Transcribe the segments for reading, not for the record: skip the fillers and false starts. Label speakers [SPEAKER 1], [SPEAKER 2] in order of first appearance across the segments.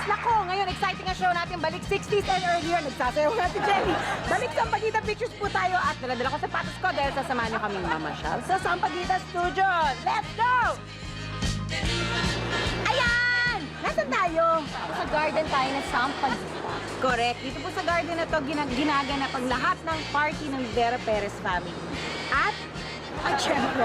[SPEAKER 1] 60s. Nako, ngayon exciting ang show natin. Balik 60s and earlier. Nagsasayaw natin, Jenny. Balik Sampaguita Pictures po tayo at naladala ko sapatos ko dahil sasamahan niyo kaming mamasyal sa Sampaguita Studio. Let's go! Ayan! Nasaan tayo?
[SPEAKER 2] Sa garden tayo na Sampaguita.
[SPEAKER 1] Correct. Dito po sa garden na to, ginaganap ang lahat ng party ng Vera Perez family. At syempre,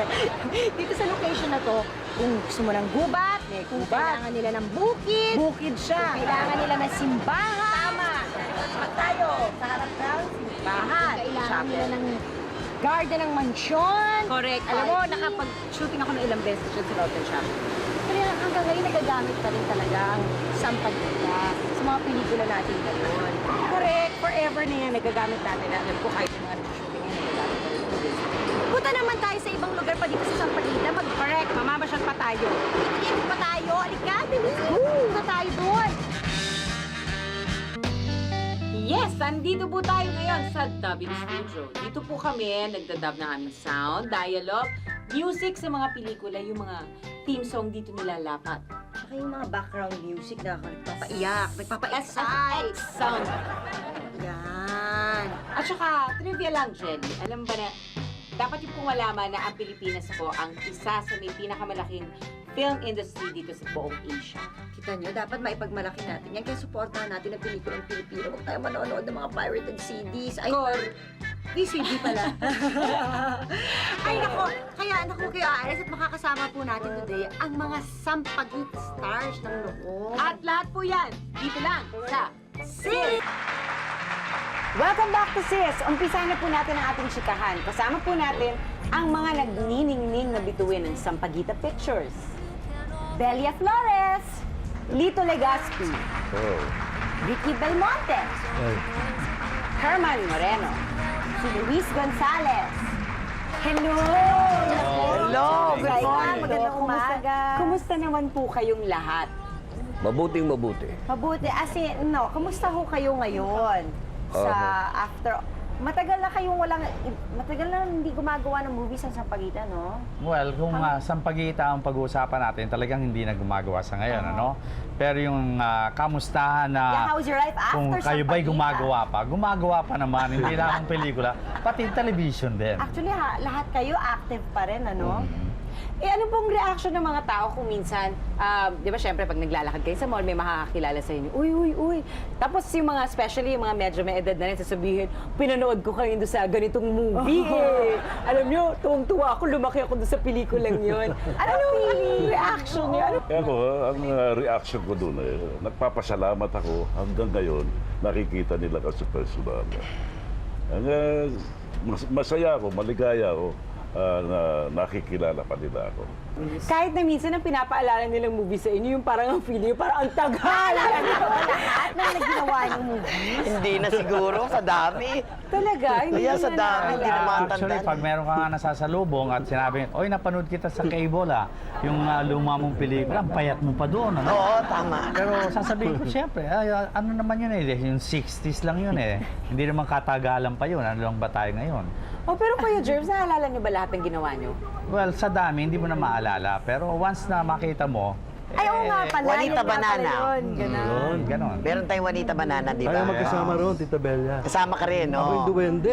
[SPEAKER 1] dito sa location na to, kung gusto mo ng gubat, may
[SPEAKER 2] Kung
[SPEAKER 1] gubat.
[SPEAKER 2] kailangan nila ng bukid,
[SPEAKER 1] Bukid siya.
[SPEAKER 2] kung kailangan nila ng simbahan,
[SPEAKER 1] Tama. At tayo, sa harap ng simbahan.
[SPEAKER 2] kailangan
[SPEAKER 1] Chapel.
[SPEAKER 2] nila ng garden ng mansyon.
[SPEAKER 1] Correct. Alam mo, nakapag-shooting ako ng ilang beses dyan sa Rotten Shop.
[SPEAKER 2] Pero hanggang ngayon nagagamit pa rin talaga ang Sampaguita sa mga pelikula natin ngayon.
[SPEAKER 1] Correct. Forever na yan, nagagamit natin. Alam ko, kahit yung mga nag-shooting yan, nagagamit pa rin.
[SPEAKER 2] Punta naman tayo sa ibang lugar pa dito sa Sampaguita.
[SPEAKER 1] Correct. Mamamasyal pa tayo.
[SPEAKER 2] Mag-ikot pa tayo. Alika, bilis. Punta tayo doon.
[SPEAKER 1] Yes, nandito po tayo ngayon sa dubbing studio. Dito po kami nagdadub ng aming sound, dialogue, music sa mga pelikula, yung mga theme song dito nilalapat.
[SPEAKER 2] Saka yung mga background music na nagpapaiyak,
[SPEAKER 1] SFX sound.
[SPEAKER 2] Yan.
[SPEAKER 1] At saka, trivia lang, Jenny. Alam ba na, dapat yung pong malaman na ang Pilipinas po ang isa sa may pinakamalaking film industry dito sa buong Asia.
[SPEAKER 2] Kita nyo, dapat maipagmalaki natin yan. Kaya supportahan natin ang pelikulang Pilipino. Huwag tayo manonood ng mga pirated CDs. Ay, VCD pala. Ay, nako. Kaya, Kuya Ares, at makakasama po natin today ang mga Sampaguita stars ng noon.
[SPEAKER 1] At lahat po yan, dito lang sa
[SPEAKER 2] Sis!
[SPEAKER 1] Welcome back to Sis! Umpisa na po natin ang ating chikahan. Kasama po natin ang mga nagniningning na bituin ng Sampaguita Pictures. Belia Flores, Lito Legaspi, Vicky Belmonte, Herman Moreno, si Luis Gonzalez. Hello!
[SPEAKER 3] Hello! Good morning!
[SPEAKER 1] Magandang umaga. Kumusta naman po kayong lahat?
[SPEAKER 3] Mabuting mabuti.
[SPEAKER 2] Mabuti. Kumusta ho kayo ngayon? Sa after... Matagal na hindi gumagawa ng movies sa Sampaguita, no?
[SPEAKER 4] Well, kung Sampaguita ang pag-uusapan natin, talagang hindi na gumagawa sa ngayon, ano? Pero yung kamustahan na
[SPEAKER 2] Yeah, how's your life after
[SPEAKER 4] kung kayo ba'y
[SPEAKER 2] Sampaguita?
[SPEAKER 4] gumagawa pa naman, hindi lang pelikula, pati television din.
[SPEAKER 2] Actually, lahat kayo active pa rin, ano?
[SPEAKER 1] Eh, ano pong reaction ng mga tao kung minsan, di ba syempre pag naglalakad kayo sa mall, may makakakilala sa inyo, uy. Tapos yung mga, especially yung mga medyo may edad na rin, sasabihin, pinanood ko kayo doon sa ganitong movie eh. Alam nyo, tuwang-tuwa ako, lumaki ako doon sa pelikulang yun. Ano yung reaction niyo? Ano?
[SPEAKER 5] Ako, ang reaction ko doon nagpapasalamat ako hanggang ngayon, nakikita nila ka sa personal. Masaya ako, maligaya ako na nakikilala pa nila ako.
[SPEAKER 1] Kahit na minsan ang pinapaalala nilang movie sa inyo, yung parang ang feeling, parang ang tagal.
[SPEAKER 2] Lahat na naginawa ng movies.
[SPEAKER 3] Hindi na siguro, sa dami.
[SPEAKER 1] Talaga, hindi
[SPEAKER 3] Kaya sa
[SPEAKER 1] na
[SPEAKER 3] dami, hindi
[SPEAKER 1] naalala.
[SPEAKER 3] naman
[SPEAKER 4] Actually,
[SPEAKER 3] tandaan.
[SPEAKER 4] pag meron ka nga nasasalubong at sinabi, oy, napanood kita sa cable yung luma mong pelikula, ang payat mo pa doon, ano?
[SPEAKER 3] Oo, tama.
[SPEAKER 4] Pero sasabihin ko, siyempre, ano naman yun yung 60s lang yun eh. Hindi naman katagalan pa yun, ano lang ba tayo ngayon?
[SPEAKER 1] Oh, pero Kuya Jervs, naalala niyo ba lahat ng ginawa niyo?
[SPEAKER 4] Well, sa dami, hindi mo na maalala. Pero once na makita mo,
[SPEAKER 2] Ay, oo nga pala.
[SPEAKER 3] Juanita
[SPEAKER 2] yun nga pala
[SPEAKER 3] Banana.
[SPEAKER 2] yun. Ganun.
[SPEAKER 4] ganon.
[SPEAKER 3] Meron tayong Juanita Banana, di ba?
[SPEAKER 6] Tayo magkasama roon, Tita Belia.
[SPEAKER 3] Kasama ka rin, no?
[SPEAKER 6] Ako yung duwende.